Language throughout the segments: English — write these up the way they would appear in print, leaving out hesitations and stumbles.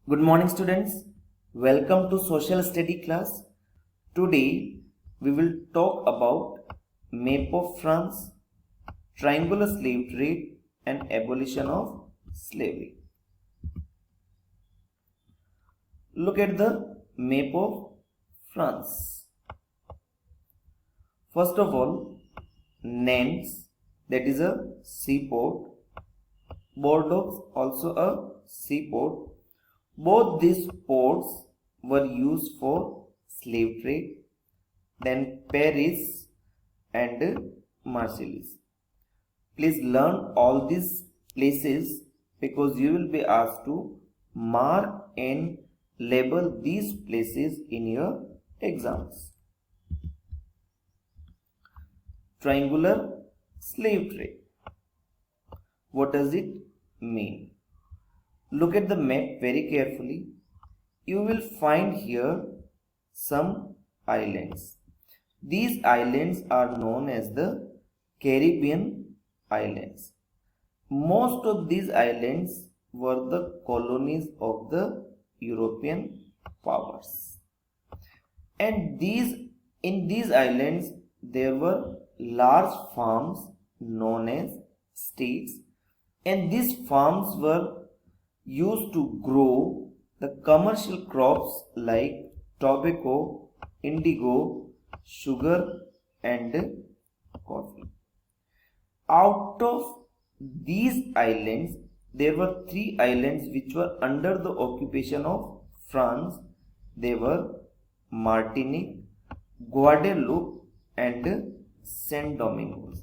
Good morning, students. Welcome to social study class. Today we will talk about map of France, triangular slave trade and abolition of slavery. Look at the map of France. First of all, Nantes, that is a seaport. Bordeaux, also a seaport. Both these ports were used for slave trade. Then Paris and Marseilles. Please learn all these places because you will be asked to mark and label these places in your exams. Triangular slave trade. What does it mean? Look at the map very carefully. You will find here some islands. These islands are known as the Caribbean islands. Most of these islands were the colonies of the European powers. And in these islands there were large farms known as states, and these farms were used to grow the commercial crops like tobacco, indigo, sugar and coffee. Out of these islands, there were three islands which were under the occupation of France. They were Martinique, Guadeloupe and Saint Domingue.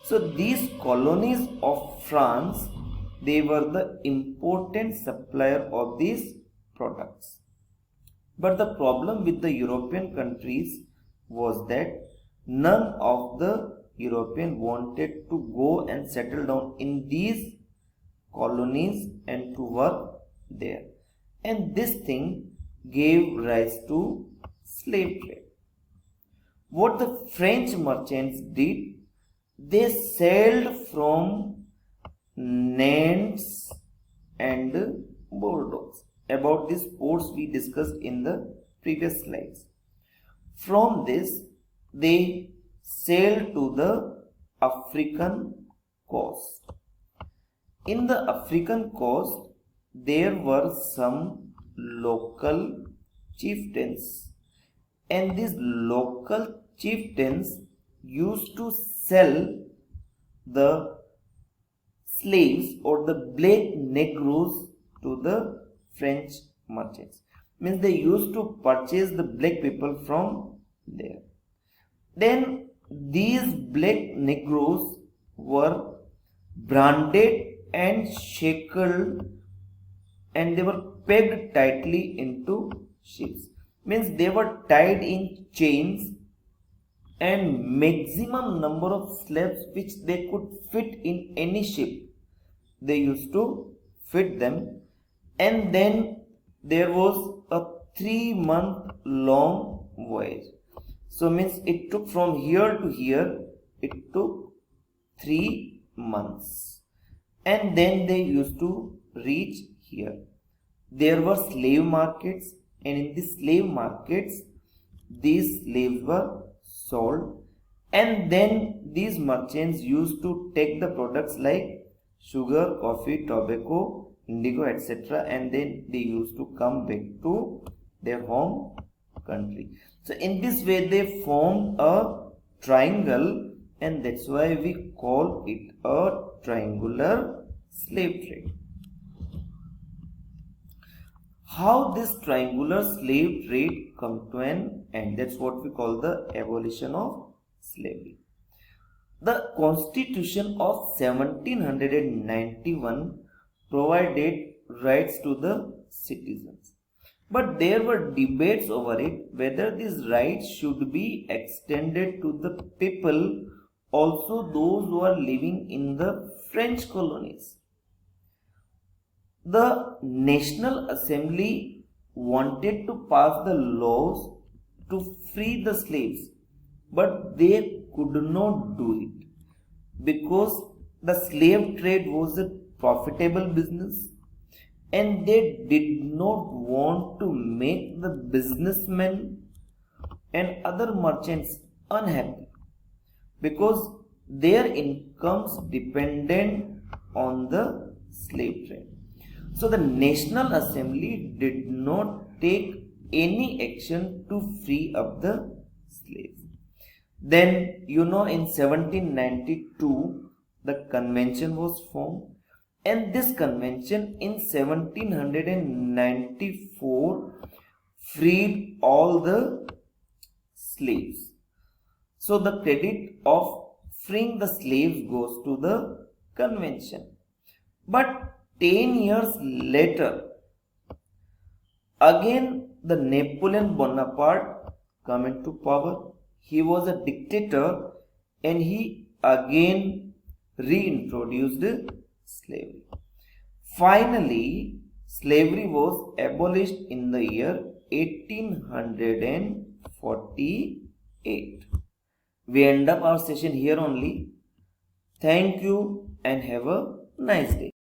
So these colonies of France, they were the important supplier of these products. But the problem with the European countries was that none of the European wanted to go and settle down in these colonies and to work there. And this thing gave rise to slave trade. What the French merchants did, they sailed from Nantes and Bordeaux. About these ports we discussed in the previous slides. From this, they sailed to the African coast. In the African coast, there were some local chieftains, and these local chieftains used to sell the slaves or the black Negroes to the French merchants. Means they used to purchase the black people from there. Then these black Negroes were branded and shackled, and they were pegged tightly into ships. Means they were tied in chains, and maximum number of slaves which they could fit in any ship, they used to fit them. And then there was a 3-month long voyage. So means it took from here to here, it took 3 months. And then they used to reach here. There were slave markets, and in these slave markets, these slaves were sold, and then these merchants used to take the products like sugar, coffee, tobacco, indigo, etc., and then they used to come back to their home country. So in this way they formed a triangle, and that's why we call it a triangular slave trade. How this triangular slave trade come to an end? That's what we call the abolition of slavery. The Constitution of 1791 provided rights to the citizens. But there were debates over it whether these rights should be extended to the people, also those who are living in the French colonies. The National Assembly wanted to pass the laws to free the slaves, but they could not do it because the slave trade was a profitable business, and they did not want to make the businessmen and other merchants unhappy because their incomes depended on the slave trade. So the National Assembly did not take any action to free up the slaves. Then, in 1792, the convention was formed, and this convention in 1794 freed all the slaves. So the credit of freeing the slaves goes to the convention. But 10 years later, again the Napoleon Bonaparte come into power. He was a dictator and he again reintroduced slavery. Finally, slavery was abolished in the year 1848. We end up our session here only. Thank you and have a nice day.